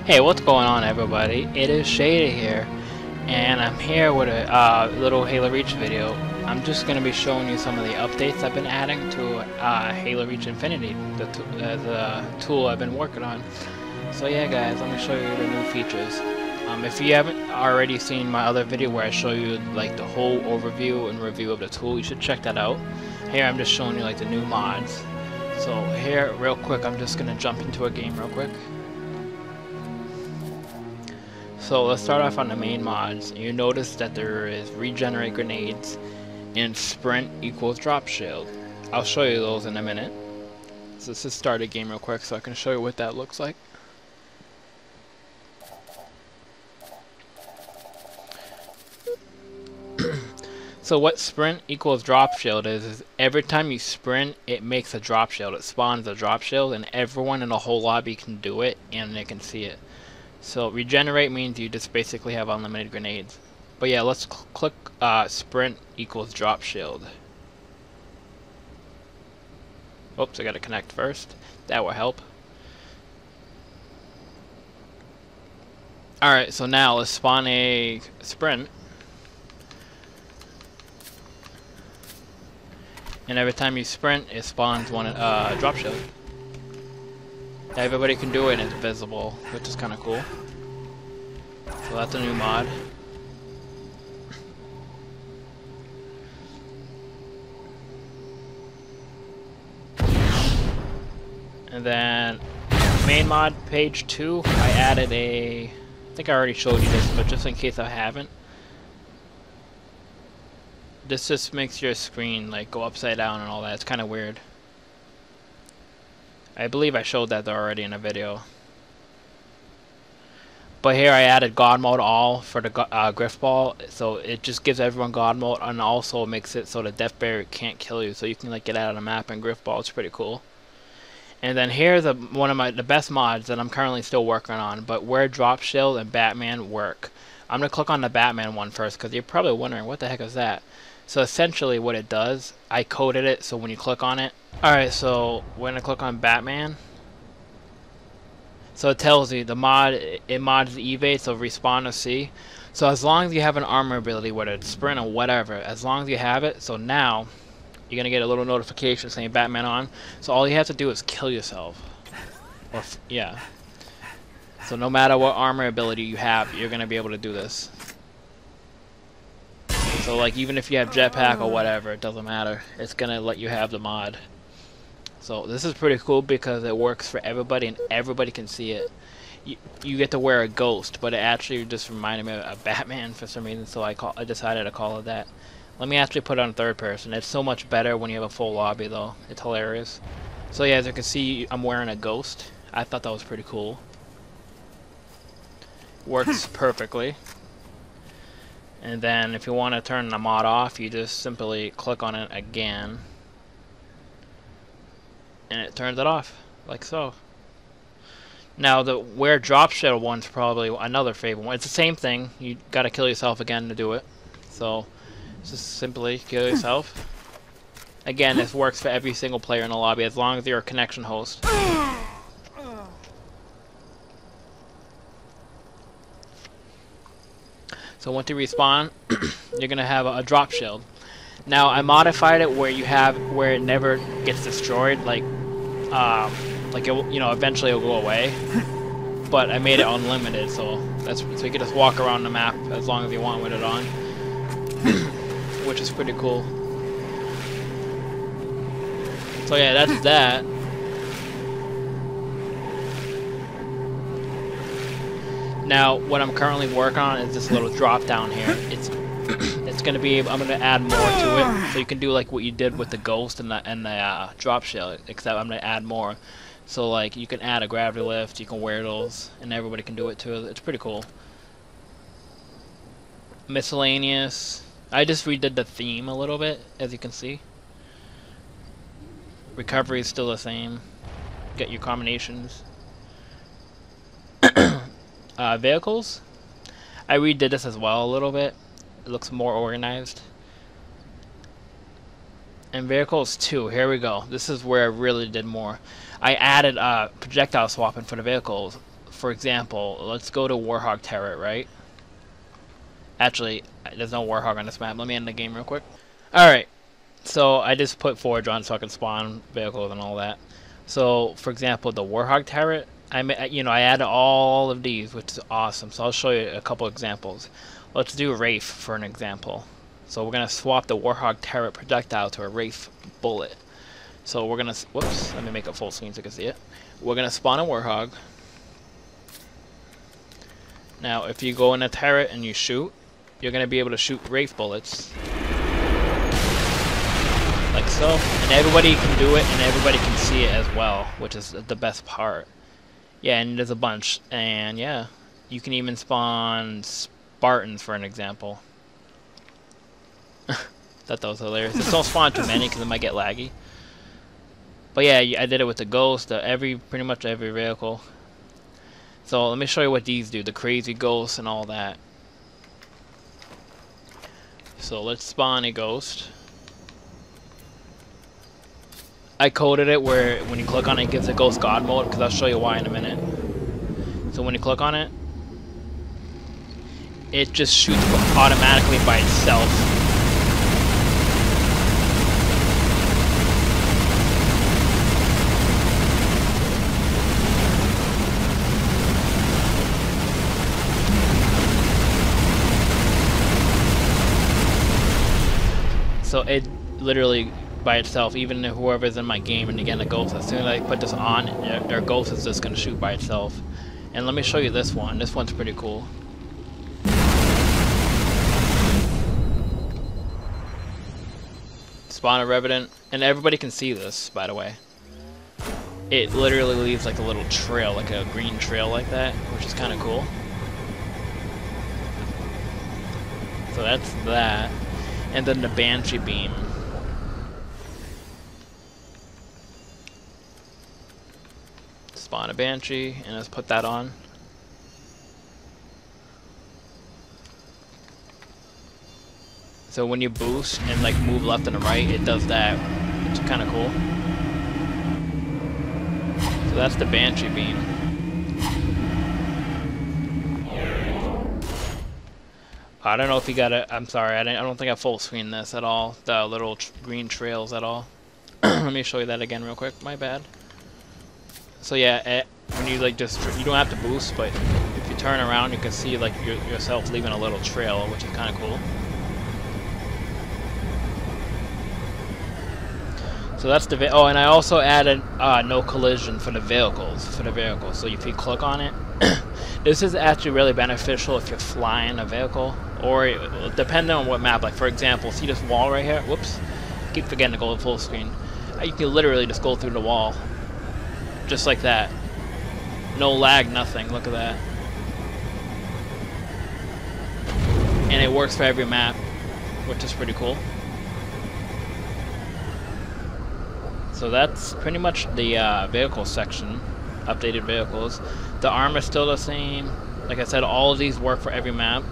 Hey, what's going on, everybody? It is Shady here, and I'm here with a little Halo Reach video. I'm just going to be showing you some of the updates I've been adding to Halo Reach Infinity, the tool I've been working on. So yeah, guys, let me show you the new features. If you haven't already seen my other video where I show you like the whole overview and review of the tool, you should check that out. Here I'm just showing you like the new mods. So here, real quick, I'm just going to jump into a game real quick. So let's start off on the main mods. You notice that there is regenerate grenades and sprint equals drop shield. I'll show you those in a minute. So let's just start a game real quick so I can show you what that looks like. So what sprint equals drop shield is every time you sprint, it makes a drop shield. It spawns a drop shield and everyone in the whole lobby can do it and they can see it. So regenerate means you just basically have unlimited grenades. But yeah, let's click sprint equals drop shield. Oops, I gotta connect first. That will help. Alright, so now let's spawn a sprint. And every time you sprint, it spawns one drop shield. Everybody can do it and it's visible, which is kind of cool. So that's a new mod. And then main mod page 2, I added a, I think I already showed you this, but just in case I haven't. This just makes your screen like go upside down and all that. It's kind of weird. I believe I showed that already in a video. But here I added God mode all for the Griff Ball, so it just gives everyone God mode and also makes it so the Death Barrier can't kill you, so you can like get out of the map and Griff Ball. It's pretty cool. And then here's one of the best mods that I'm currently still working on, but where Drop Shield and Batman work. I'm gonna click on the Batman one first because you're probably wondering what the heck is that. So essentially what it does, I coded it so when you click on it. Alright, so we're going to click on Batman. So it tells you the mod, it mods the evade, so respawn to C. So as long as you have an armor ability, whether it's sprint or whatever, as long as you have it, so now you're going to get a little notification saying Batman on. So all you have to do is kill yourself. Or yeah. So no matter what armor ability you have, you're going to be able to do this. So like even if you have jetpack or whatever, it doesn't matter. It's gonna let you have the mod. So this is pretty cool because it works for everybody and everybody can see it. You get to wear a ghost, but it actually just reminded me of Batman for some reason, so I decided to call it that. Let me actually put it on third person. It's so much better when you have a full lobby though. It's hilarious. So yeah, as you can see, I'm wearing a ghost. I thought that was pretty cool. Works perfectly. And then if you want to turn the mod off, you just simply click on it again. And it turns it off, like so. Now the where drop shield one's probably another favorite one. It's the same thing. You gotta kill yourself again to do it. So just simply kill yourself. Again, this works for every single player in the lobby as long as you're a connection host. So once you respawn, you're gonna have a drop shield. Now I modified it where it never gets destroyed, like it, you know, eventually it'll go away. But I made it unlimited, so you can just walk around the map as long as you want with it on, which is pretty cool. So yeah, that's that. Now, what I'm currently working on is this little drop down here. It's gonna be. I'm gonna add more to it, so you can do like what you did with the ghost and the drop shield. Except I'm gonna add more. So like you can add a gravity lift, you can wear those, and everybody can do it too. It's pretty cool. Miscellaneous. I just redid the theme a little bit, as you can see. Recovery is still the same. Get your combinations. Vehicles, I redid this as well a little bit. It looks more organized. And vehicles too, here we go. This is where I really did more. I added projectile swapping for the vehicles. for example, let's go to Warhog Turret, right? Actually, there's no Warhog on this map. Let me end the game real quick. Alright, so I just put Forge on so I can spawn vehicles and all that. So, for example, the Warhog Turret, I added all of these, which is awesome. So I'll show you a couple examples. Let's do Wraith for an example. So we're going to swap the Warhog Turret projectile to a Wraith bullet. So we're going to, whoops, let me make it full screen so you can see it. We're going to spawn a Warhog. Now, if you go in a turret and you shoot, you're going to be able to shoot Wraith bullets. Like so. And everybody can do it, and everybody can see it as well, which is the best part. Yeah, and there's a bunch. And yeah, you can even spawn Spartans for an example. Thought that was hilarious. Just don't spawn too many because it might get laggy. But yeah, I did it with the Ghost, pretty much every vehicle. So let me show you what these do, the crazy ghosts and all that. So let's spawn a Ghost. I coded it where when you click on it, it gives a Ghost God mode, because I'll show you why in a minute. So when you click on it, it just shoots automatically by itself. So it literally by itself, even whoever's in my game, and again the Ghost, as soon as I put this on, their Ghost is just going to shoot by itself. And let me show you this one. This one's pretty cool. Spawn a Revenant, and everybody can see this, by the way. It literally leaves like a little trail, like a green trail like that, which is kind of cool. So that's that. And then the Banshee Beam. Spawn a Banshee, and let's put that on. So when you boost and like move left and right, it does that, which is kind of cool. So that's the Banshee Beam. I don't know if you got it. I'm sorry, I don't think I full screened this at all. The little green trails at all. Let me show you that again real quick. My bad. So yeah, when you like you don't have to boost, but if you turn around, you can see like yourself leaving a little trail, which is kind of cool. So that's the oh, and I also added no collision for the vehicles. So if you click on it, this is actually really beneficial if you're flying a vehicle, or depending on what map. Like for example, see this wall right here? Whoops, keep forgetting to go to full screen. You can literally just go through the wall, just like that. No lag, nothing. Look at that. And it works for every map, which is pretty cool. So that's pretty much the vehicle section, updated vehicles. The armor's still the same. Like I said, all of these work for every map.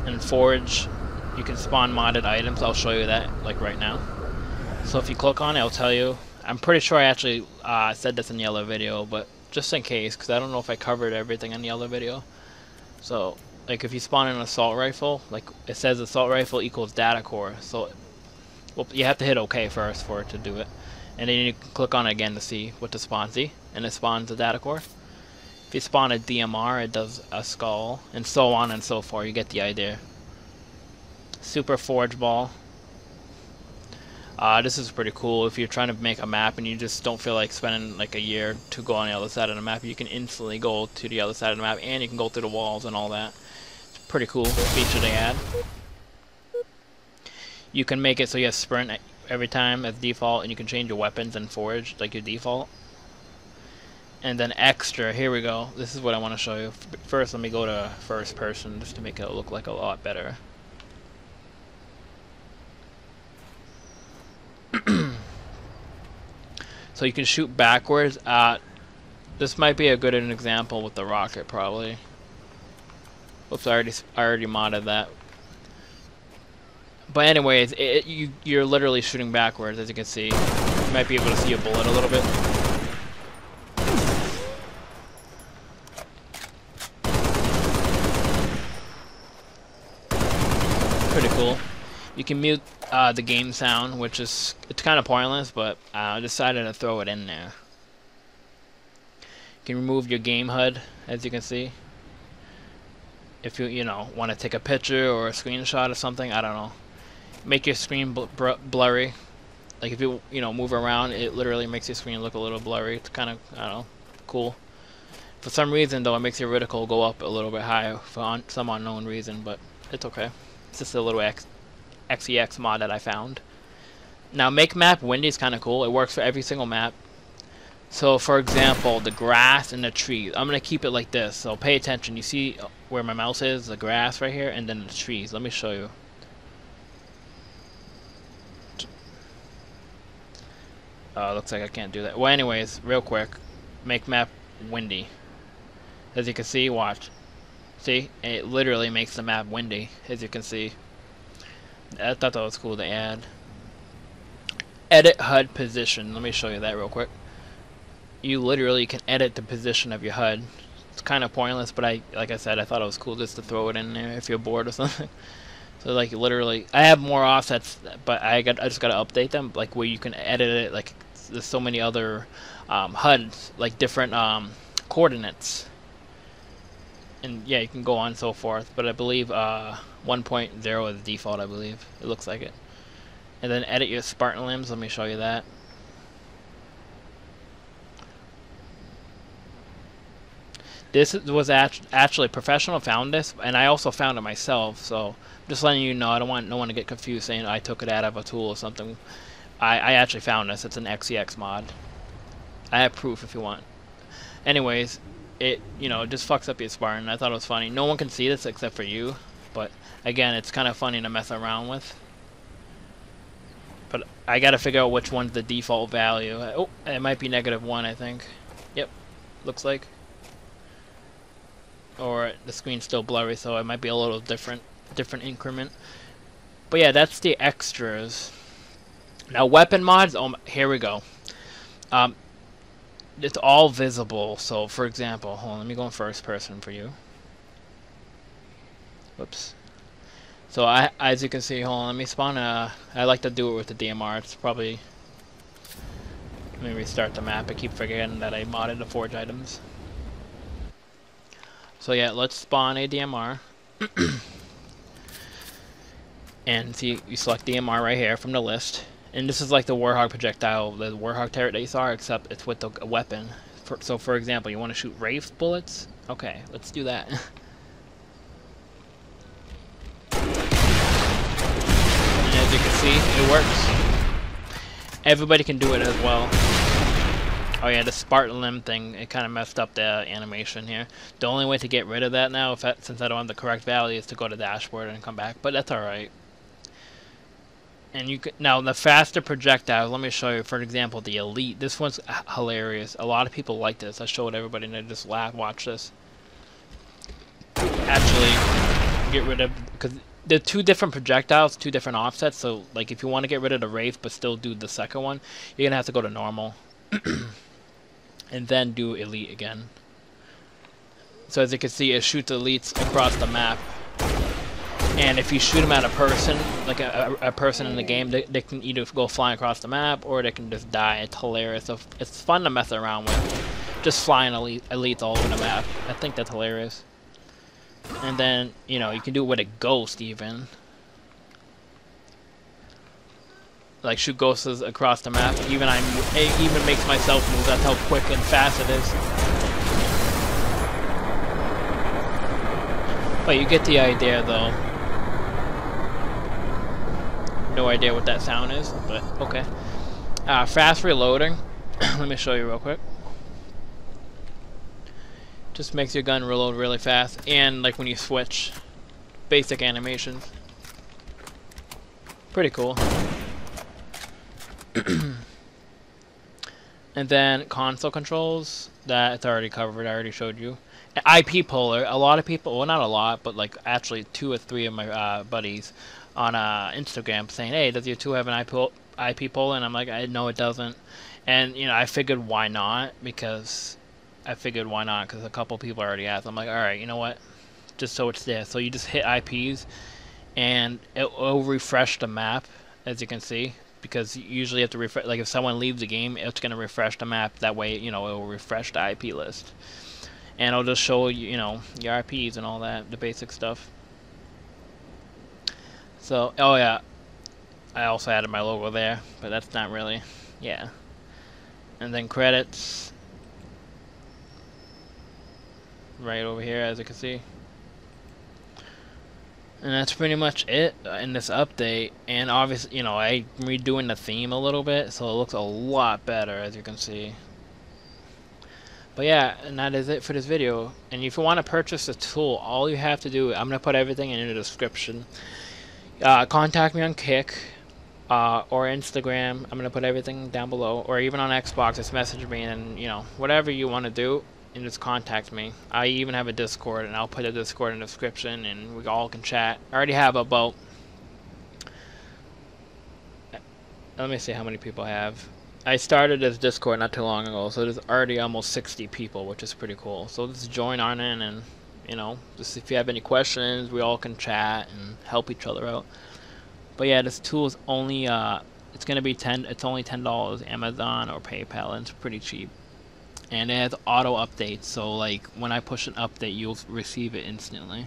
And Forge, you can spawn modded items. I'll show you that like right now. So if you click on it, it'll tell you. I'm pretty sure I actually said this in the other video, but just in case, because I don't know if I covered everything in the other video. So like if you spawn an assault rifle, like it says assault rifle equals data core. So well, you have to hit OK first for it to do it. And then you can click on it again to see what to spawn. See? And it spawns a data core. If you spawn a DMR, it does a skull. And so on and so forth. You get the idea. Super Forge Ball. This is pretty cool. If you're trying to make a map and you just don't feel like spending like a year to go on the other side of the map, you can instantly go to the other side of the map. And you can go through the walls and all that. It's a pretty cool feature they add. You can make it so you have sprint every time as default, and you can change your weapons and forge like your default. And then extra, here we go. This is what I want to show you. First, let me go to first person just to make it look like a lot better. So you can shoot backwards. This might be a good example with the rocket, probably. Oops, I already modded that. But anyways, you're literally shooting backwards, as you can see. You might be able to see a bullet a little bit. Pretty cool. You can mute the game sound, which is it's kind of pointless, but I decided to throw it in there. You can remove your game HUD, as you can see. If you want to take a picture or a screenshot or something, I don't know. Make your screen blurry. Like if you move around, it literally makes your screen look a little blurry. It's kind of, I don't know, cool. For some reason though, it makes your reticle go up a little bit higher for some unknown reason, but it's okay. It's just a little XEX mod that I found. Now make map windy is kind of cool. It works for every single map. So for example, the grass and the trees. I'm gonna keep it like this. So pay attention. You see where my mouse is, the grass right here, and then the trees. Let me show you. Looks like I can't do that. Well, anyways, real quick, make map windy. As you can see, watch. See, it literally makes the map windy. As you can see, I thought that was cool to add. Edit HUD position. Let me show you that real quick. You literally can edit the position of your HUD. It's kind of pointless, but like I said, I thought it was cool just to throw it in there if you're bored or something. So like literally, I have more offsets, but I just gotta update them. Like where you can edit it. Like there's so many other HUDs, like different coordinates, and yeah, you can go on and so forth. But I believe 1.0 is default. I believe it looks like it. And then edit your Spartan limbs. Let me show you that. This was actually professional found this, and I also found it myself. So just letting you know, I don't want no one to get confused saying I took it out of a tool or something. I actually found this. It's an XEX mod. I have proof if you want. Anyways, it just fucks up your Spartan. I thought it was funny. No one can see this except for you, but again, it's kind of funny to mess around with. But I gotta figure out which one's the default value. Oh, it might be -1, I think. Yep, looks like. Or the screen's still blurry, so it might be a little different increment. But yeah, that's the extras. Now weapon mods. Oh, here we go. It's all visible. So for example, hold on, let me go in first person for you. Whoops. So as you can see, hold on, let me spawn I like to do it with the DMR. It's probably. Let me restart the map. I keep forgetting that I modded the forge items. So yeah, let's spawn a DMR. And see, you select DMR right here from the list. And this is like the Warhog projectile, the Warhog turret that you saw, except it's with the weapon. So for example, you want to shoot Wraith bullets? Okay, let's do that. And as you can see, it works. Everybody can do it as well. Oh yeah, the Spartan limb thing, it kind of messed up the animation here. The only way to get rid of that now, since I don't have the correct value, is to go to dashboard and come back. But that's alright. And you can, now the faster projectiles, let me show you, for example, the Elite. This one's hilarious. A lot of people like this. I showed everybody and they just laugh. Watch this. Actually, get rid of, because they're two different projectiles, two different offsets. So like if you want to get rid of the Wraith but still do the second one, you're going to have to go to normal. And then do Elite again. So as you can see, it shoots elites across the map. And if you shoot them at a person, like a person in the game, they can either go flying across the map or they can just die. It's hilarious. So it's fun to mess around with. Just flying elites all over the map. I think that's hilarious. And then, you can do it with a ghost even. Like shoot ghosts across the map. It even makes myself move. That's how quick and fast it is. But you get the idea though. No idea what that sound is, but okay. Fast reloading. Let me show you real quick. Just makes your gun reload really fast, and like when you switch, basic animations. Pretty cool. And then console controls, that's already covered. I already showed you. IP polar. A lot of people, well, not a lot, but like actually 2 or 3 of my buddies on Instagram saying, "Hey, does your 2 have an IP polar?" And I'm like, "No, it doesn't." And I figured why not, because a couple people already asked. I'm like, all right, you know what? Just so it's there. So you just hit IPs, and it'll refresh the map, as you can see, because you usually have to refresh. Like if someone leaves the game, it's gonna refresh the map. That way, you know, it will refresh the IP list, and it'll just show you, you know, your IPs and all that, the basic stuff. So, oh yeah, I also added my logo there, but that's not really, yeah. And then credits, right over here, as you can see. And that's pretty much it in this update. And obviously, you know, I'm redoing the theme a little bit, so it looks a lot better, as you can see. But yeah, and that is it for this video. And if you want to purchase the tool, all you have to do, I'm going to put everything in the description. Contact me on Kick or Instagram. I'm going to put everything down below. Or even on Xbox, just message me, and, you know, whatever you want to do, and just contact me. I even have a Discord, and I'll put a Discord in the description, and we all can chat. I already have about, let me see how many people I have. I started this Discord not too long ago, so there's already almost 60 people, which is pretty cool. So just join on in, and, you know, just if you have any questions, we all can chat and help each other out. But yeah, this tool is only it's gonna be it's only $10, Amazon or PayPal, and it's pretty cheap. And it has auto updates, so like when I push an update, you'll receive it instantly.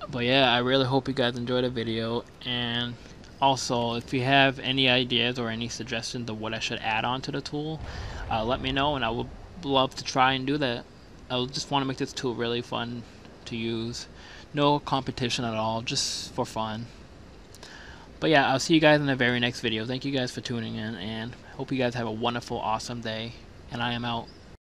But yeah, I really hope you guys enjoyed the video, and also if you have any ideas or any suggestions of what I should add on to the tool, let me know, and I would love to try and do that. I just want to make this tool really fun to use. No competition at all, just for fun. But yeah, I'll see you guys in the very next video. Thank you guys for tuning in, and hope you guys have a wonderful, awesome day, and I am out.